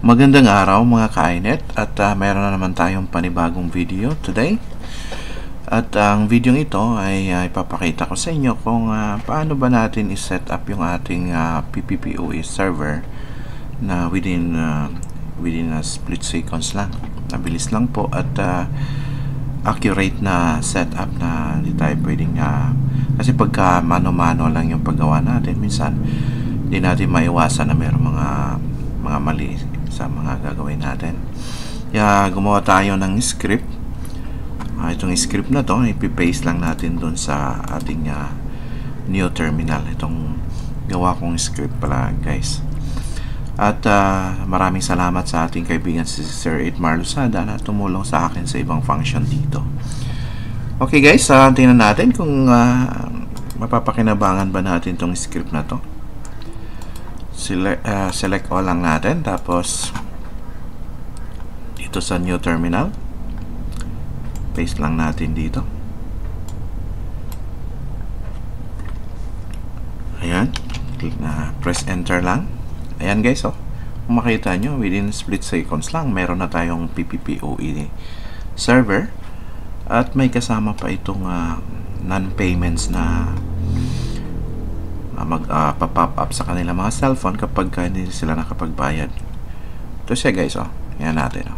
Magandang araw mga ka-inet at meron na naman tayong panibagong video today. At ang video ito ay ipapakita ko sa inyo kung paano ba natin i-set up yung ating PPPoE server na within split seconds lang. Mabilis lang po at accurate na setup na hindi tayo pwedeng kasi pagka mano-mano lang yung paggawa natin, minsan hindi natin maiwasan na mayroong mga mali sa mga gagawin natin. Kaya gumawa tayo ng script. Itong script na to ipipaste lang natin dun sa ating new terminal. Itong gawa kong script pala guys. At maraming salamat sa ating kaibigan si Sir Edmar Lusada na tumulong sa akin sa ibang function dito. Okay guys, tingnan natin kung mapapakinabangan ba natin itong script na to. Select all lang natin, tapos dito sa new terminal paste lang natin dito. Ayan, click na, press enter lang. Ayan guys, kung makita nyo, within split seconds lang meron na tayong PPPoE server at may kasama pa itong non-payments na pop up sa kanila mga cellphone kapag hindi sila nakapagbayad. Ito siya guys, yan natin,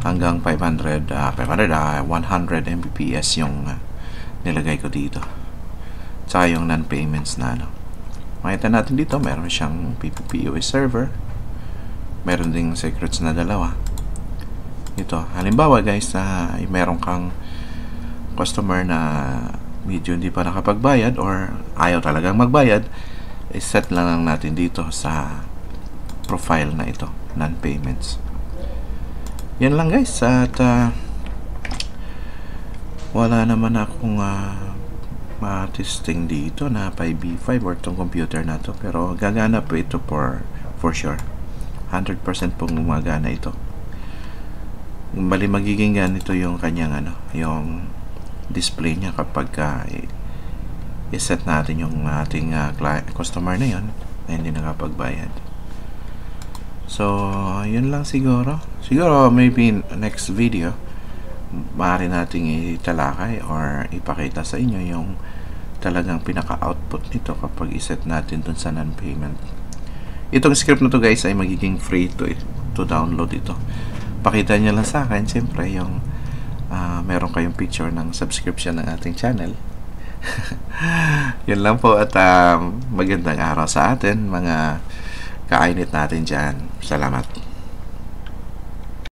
hanggang 100 Mbps yung nilagay ko dito, tsaka yung non-payments na makita natin dito, meron siyang PPPoE server, meron ding secrets na dalawa. Ito, halimbawa guys, meron kang customer na medyo hindi pa nakapagbayad or ayaw talagang magbayad, i-set lang natin dito sa profile na ito, non-payments. Yan lang guys, at wala naman akong ma-testing dito na 5v5 or itong computer na to, pero gagana po ito for sure. 100% pong gumagana ito. Bali magiging ganito yung kanyang yung display niya kapag i-set natin yung ating customer na yun na hindi nakapagbayad. So yun lang siguro maybe next video maaari nating italakay or ipakita sa inyo yung talagang pinaka-output nito kapag i-set natin dun sa non-payment. Itong script na to guys ay magiging free to download ito. Pakita nyo lang sa akin siyempre yung meron kayong picture ng subscription ng ating channel. Yun lang po, at magandang araw sa atin mga ka-init natin dyan. Salamat.